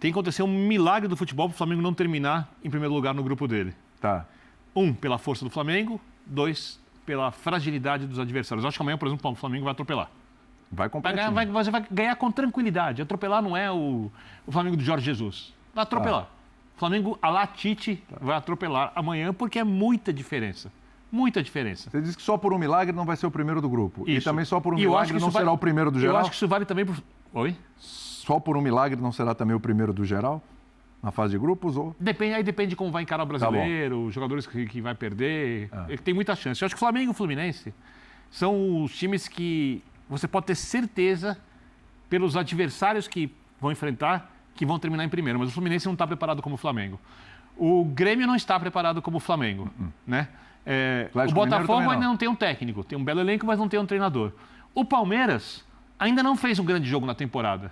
tem que acontecer um milagre do futebol para o Flamengo não terminar em primeiro lugar no grupo dele. Tá. 1, pela força do Flamengo. 2, pela fragilidade dos adversários. Eu acho que amanhã, por exemplo, o Flamengo vai atropelar. Vai competir. Você vai ganhar com tranquilidade. Atropelar não é o Flamengo do Jorge Jesus. Vai atropelar. O Flamengo, a la Tite, vai atropelar amanhã porque é muita diferença. Muita diferença. Você disse que só por um milagre não vai ser o primeiro do grupo. Isso. E também só por um milagre não será o primeiro do geral? Eu acho que isso vale também por... Oi? Só por um milagre não será também o primeiro do geral? Na fase de grupos? Ou... Aí depende de como vai encarar o brasileiro, os jogadores que vai perder. Ele tem muita chance. Eu acho que o Flamengo e o Fluminense são os times que você pode ter certeza, pelos adversários que vão enfrentar, que vão terminar em primeiro. Mas o Fluminense não está preparado como o Flamengo. O Grêmio não está preparado como o Flamengo, né? O Botafogo ainda não tem um técnico. Tem um belo elenco, mas não tem um treinador. O Palmeiras ainda não fez um grande jogo na temporada.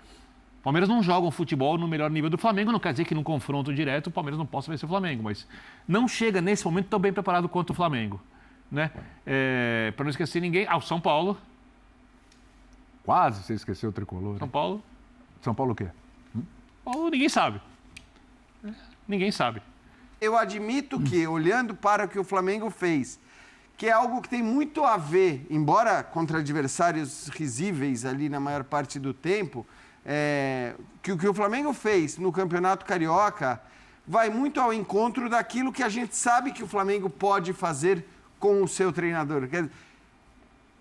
O Palmeiras não joga um futebol no melhor nível do Flamengo. Não quer dizer que num confronto direto o Palmeiras não possa vencer o Flamengo. Mas não chega nesse momento tão bem preparado quanto o Flamengo, né? Para não esquecer ninguém. O São Paulo. Quase você esqueceu o tricolor. São Paulo. São Paulo o quê? Paulo ninguém sabe. Ninguém sabe. Eu admito que, olhando para o que o Flamengo fez, que é algo que tem muito a ver, embora contra adversários risíveis ali na maior parte do tempo, que o que o Flamengo fez no Campeonato Carioca vai muito ao encontro daquilo que a gente sabe que o Flamengo pode fazer com o seu treinador.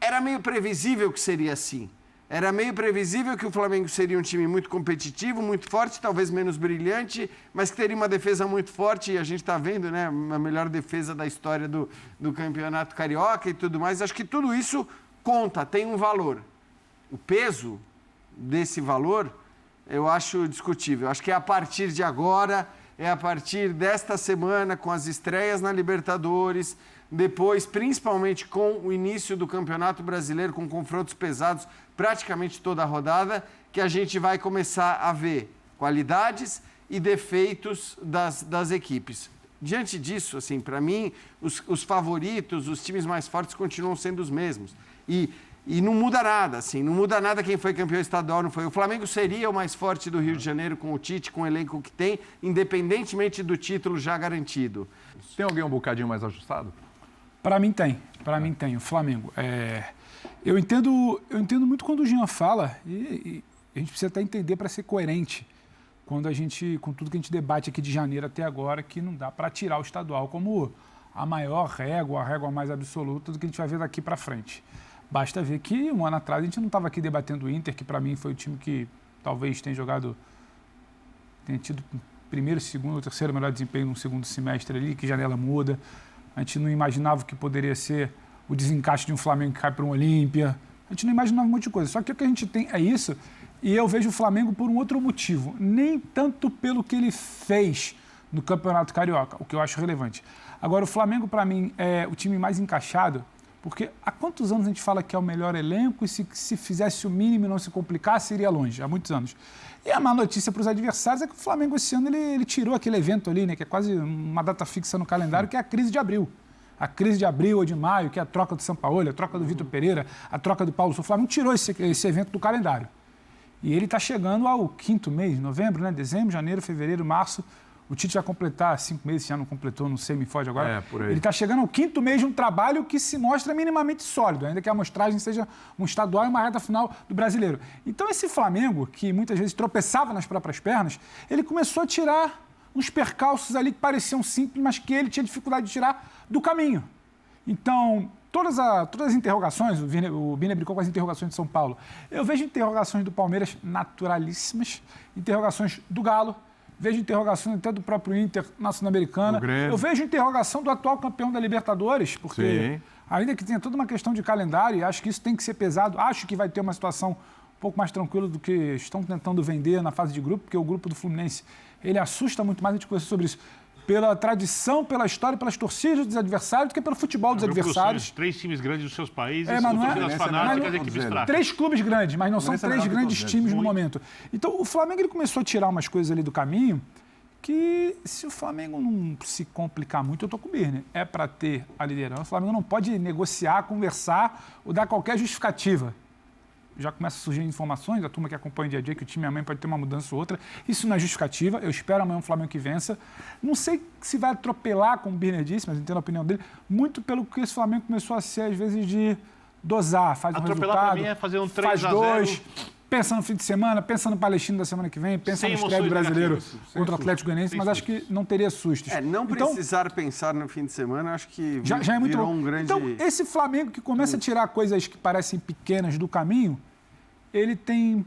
Era meio previsível que seria assim. Era meio previsível que o Flamengo seria um time muito competitivo, muito forte, talvez menos brilhante, mas que teria uma defesa muito forte, e a gente está vendo, né, a melhor defesa da história do Campeonato Carioca e tudo mais. Acho que tudo isso conta, tem um valor. O peso desse valor, eu acho discutível. Acho que é a partir de agora, é a partir desta semana, com as estreias na Libertadores, depois, principalmente com o início do Campeonato Brasileiro, com confrontos pesados praticamente toda a rodada, que a gente vai começar a ver qualidades e defeitos das equipes. Diante disso, assim, para mim, os favoritos, os times mais fortes continuam sendo os mesmos. E não muda nada, assim, não muda nada quem foi campeão estadual, não foi. O Flamengo seria o mais forte do Rio de Janeiro com o Tite, com o elenco que tem, independentemente do título já garantido. Tem alguém um bocadinho mais ajustado? Para mim tem. Para mim tem. O Flamengo. Eu entendo muito quando o Jean fala, e a gente precisa até entender para ser coerente, com tudo que a gente debate aqui de janeiro até agora, que não dá para tirar o estadual como a maior régua, a régua mais absoluta do que a gente vai ver daqui para frente. Basta ver que um ano atrás a gente não estava aqui debatendo o Inter, que para mim foi o time que talvez tenha tido primeiro, segundo, terceiro melhor desempenho no segundo semestre ali, que janela muda. A gente não imaginava que poderia ser o desencaixe de um Flamengo que cai para um Olímpia. A gente não imaginava um monte de coisa. Só que o que a gente tem é isso, e eu vejo o Flamengo por um outro motivo. Nem tanto pelo que ele fez no Campeonato Carioca, o que eu acho relevante. Agora, o Flamengo, para mim, é o time mais encaixado, porque há quantos anos a gente fala que é o melhor elenco e se fizesse o mínimo e não se complicasse, iria longe? Há muitos anos. E a má notícia para os adversários é que o Flamengo esse ano ele tirou aquele evento ali, né, que é quase uma data fixa no calendário, que é a crise de abril. A crise de abril ou de maio, que é a troca do Sampaoli, a troca do Vitor Pereira, a troca do Paulo Souza. O Flamengo tirou esse evento do calendário. E ele está chegando ao quinto mês, novembro, né, dezembro, janeiro, fevereiro, março. O Tite vai completar 5 meses, já não completou, não sei, me foge agora. Por aí. Ele está chegando ao quinto mês de um trabalho que se mostra minimamente sólido, ainda que a amostragem seja um estadual e uma reta final do brasileiro. Então esse Flamengo, que muitas vezes tropeçava nas próprias pernas, ele começou a tirar uns percalços ali que pareciam simples, mas que ele tinha dificuldade de tirar do caminho. Então, todas as interrogações, o Bina brincou com as interrogações de São Paulo. Eu vejo interrogações do Palmeiras naturalíssimas, interrogações do Galo, vejo interrogações até do próprio Inter na Sul-Americana. Eu vejo interrogação do atual campeão da Libertadores, porque ainda que tenha toda uma questão de calendário, acho que isso tem que ser pesado. Acho que vai ter uma situação um pouco mais tranquila do que estão tentando vender na fase de grupo, porque o grupo do Fluminense, ele assusta muito mais, a gente conversa sobre isso, pela tradição, pela história, pelas torcidas dos adversários, do que pelo futebol dos adversários. Dos 3 times grandes dos seus países, mas não torcidas fanáticas e equipes fracas. 3 clubes grandes, mas não são 3 grandes times no momento. Então, o Flamengo ele começou a tirar umas coisas ali do caminho que, se o Flamengo não se complicar muito, eu estou com o Birner, é para ter a liderança. O Flamengo não pode negociar, conversar ou dar qualquer justificativa. já começa a surgir informações, a turma que acompanha o dia a dia, que o time amanhã pode ter uma mudança ou outra. Isso não é justificativa. Eu espero amanhã um Flamengo que vença. Não sei se vai atropelar, como o Birner disse, mas entendo a opinião dele, muito pelo que esse Flamengo começou a ser, às vezes, de dosar, faz um resultado, atropelar para mim é fazer um 3-0. Faz 2, pensa no fim de semana, pensa no Palestino da semana que vem, pensa no estreia do Brasileiro contra o Atlético Goianiense, mas acho que não teria sustos. Não precisar pensar no fim de semana, acho que já é muito virou bom. um grande... Então, esse Flamengo que começa a tirar coisas que parecem pequenas do caminho, ele tem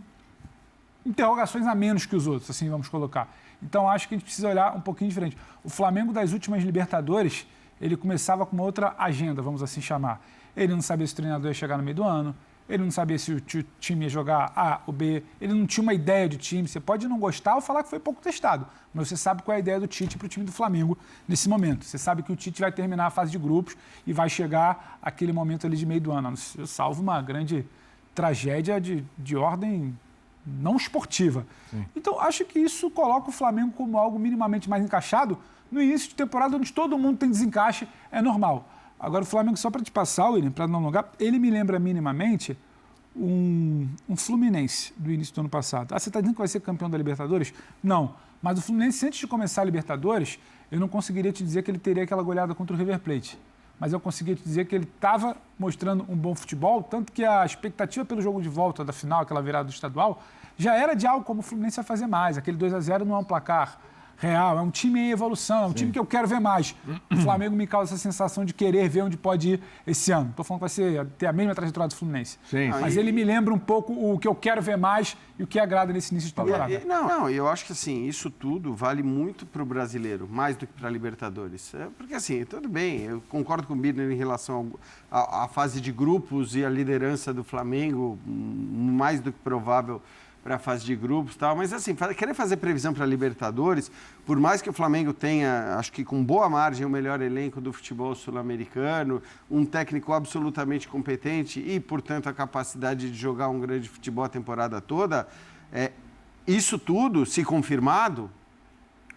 interrogações a menos que os outros, assim vamos colocar. Então, acho que a gente precisa olhar um pouquinho diferente. O Flamengo das últimas Libertadores, ele começava com uma outra agenda, vamos assim chamar. Ele não sabia se o treinador ia chegar no meio do ano, ele não sabia se o time ia jogar A ou B, ele não tinha uma ideia de time. Você pode não gostar ou falar que foi pouco testado, mas você sabe qual é a ideia do Tite para o time do Flamengo nesse momento. Você sabe que o Tite vai terminar a fase de grupos e vai chegar aquele momento ali de meio do ano, salvo uma grande tragédia de ordem não esportiva. Sim. Então, acho que isso coloca o Flamengo como algo minimamente mais encaixado no início de temporada, onde todo mundo tem desencaixe, é normal. Agora, o Flamengo, só para te passar, William, para não alongar, ele me lembra minimamente um Fluminense do início do ano passado. Você está dizendo que vai ser campeão da Libertadores? Não. Mas o Fluminense, antes de começar a Libertadores, eu não conseguiria te dizer que ele teria aquela goleada contra o River Plate. Mas eu conseguia te dizer que ele estava mostrando um bom futebol, tanto que a expectativa pelo jogo de volta da final, aquela virada do estadual, já era de algo como o Fluminense vai fazer mais. Aquele 2-0 não é um placar real, é um time em evolução, é um time que eu quero ver mais. O Flamengo me causa essa sensação de querer ver onde pode ir esse ano. Estou falando que vai ter a mesma trajetória do Fluminense. Sim. Mas ele me lembra um pouco o que eu quero ver mais e o que agrada nesse início de temporada. Eu acho que assim, isso tudo vale muito para o brasileiro, mais do que para a Libertadores. Porque assim, tudo bem, eu concordo com o Birner em relação à fase de grupos e a liderança do Flamengo, mais do que provável para a fase de grupos e tal, mas assim, querer fazer previsão para a Libertadores, por mais que o Flamengo tenha, acho que com boa margem, o melhor elenco do futebol sul-americano, um técnico absolutamente competente e, portanto, a capacidade de jogar um grande futebol a temporada toda, isso tudo, se confirmado,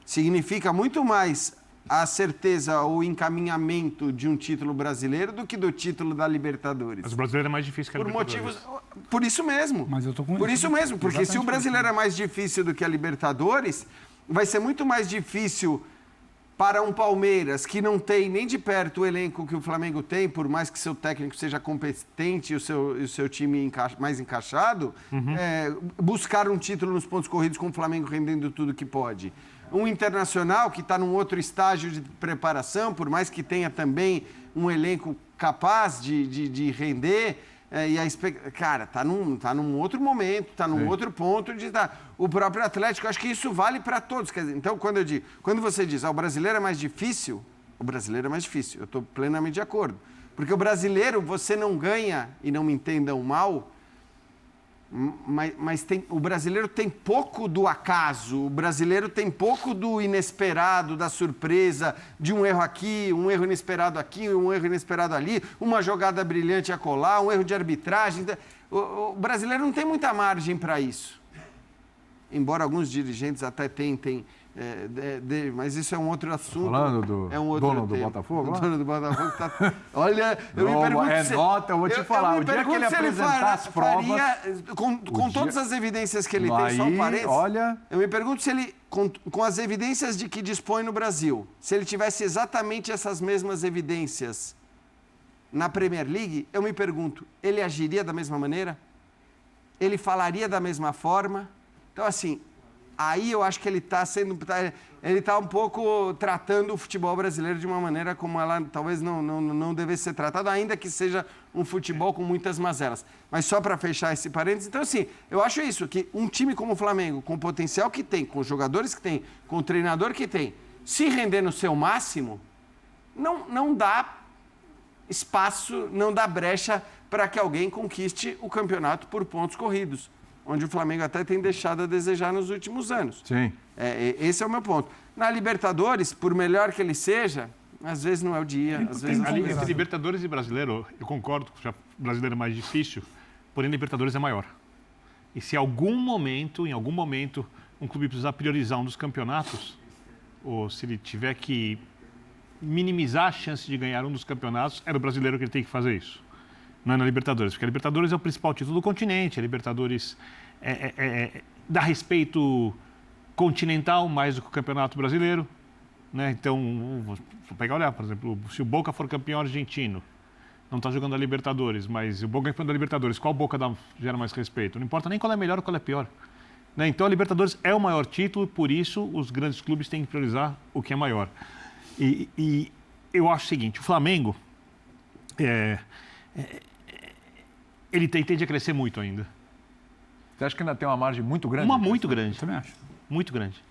significa muito mais a certeza ou encaminhamento de um título brasileiro do que do título da Libertadores. Mas o brasileiro é mais difícil que a Libertadores. Por isso mesmo. Mas eu tô com por isso mesmo, porque se o brasileiro é mais difícil do que a Libertadores, vai ser muito mais difícil para um Palmeiras que não tem nem de perto o elenco que o Flamengo tem, por mais que seu técnico seja competente e o seu time mais encaixado, buscar um título nos pontos corridos com o Flamengo rendendo tudo que pode. Um Internacional que está num outro estágio de preparação, por mais que tenha também um elenco capaz de render, cara, está num outro momento, está num outro ponto de estar. O próprio Atlético, acho que isso vale para todos. Quer dizer, então, quando você diz, o brasileiro é mais difícil, o brasileiro é mais difícil. Eu estou plenamente de acordo. Porque o brasileiro, você não ganha, e não me entendam mal, mas o brasileiro tem pouco do acaso, o brasileiro tem pouco do inesperado, da surpresa, de um erro aqui, um erro inesperado aqui, um erro inesperado ali, uma jogada brilhante a colar, um erro de arbitragem. O brasileiro não tem muita margem para isso. Embora alguns dirigentes até tentem, mas isso é um outro assunto. Falando do dono do Botafogo? O dono do Botafogo está... Olha, eu me pergunto... eu vou te falar, o dia que ele apresentar as provas... Com todas as evidências que ele tem, só um parênteses, eu me pergunto se ele, com as evidências de que dispõe no Brasil, se ele tivesse exatamente essas mesmas evidências na Premier League, eu me pergunto, ele agiria da mesma maneira? Ele falaria da mesma forma? Então, assim... Aí eu acho que ele está um pouco tratando o futebol brasileiro de uma maneira como ela talvez não devesse ser tratado, ainda que seja um futebol com muitas mazelas. Mas só para fechar esse parênteses, então assim, eu acho isso, que um time como o Flamengo, com o potencial que tem, com os jogadores que tem, com o treinador que tem, se render no seu máximo, não dá espaço, não dá brecha para que alguém conquiste o campeonato por pontos corridos, onde o Flamengo até tem deixado a desejar nos últimos anos. Sim. Esse é o meu ponto. Na Libertadores, por melhor que ele seja, às vezes não é o dia, às vezes não é entre Libertadores e Brasileiro, eu concordo que o brasileiro é mais difícil, porém Libertadores é maior. E se em algum momento, um clube precisar priorizar um dos campeonatos, ou se ele tiver que minimizar a chance de ganhar um dos campeonatos, é no brasileiro que ele tem que fazer isso. não é na Libertadores, porque a Libertadores é o principal título do continente, a Libertadores dá respeito continental mais do que o Campeonato Brasileiro, né? Então, vou pegar e olhar, por exemplo, se o Boca for campeão argentino, não está jogando a Libertadores, mas o Boca é campeão da Libertadores, qual Boca gera mais respeito? Não importa nem qual é melhor ou qual é pior. Né? Então, a Libertadores é o maior título, por isso os grandes clubes têm que priorizar o que é maior. E eu acho o seguinte, o Flamengo, ele tende a crescer muito ainda. Você acha que ainda tem uma margem muito grande? Muito grande. Também acho. Muito grande.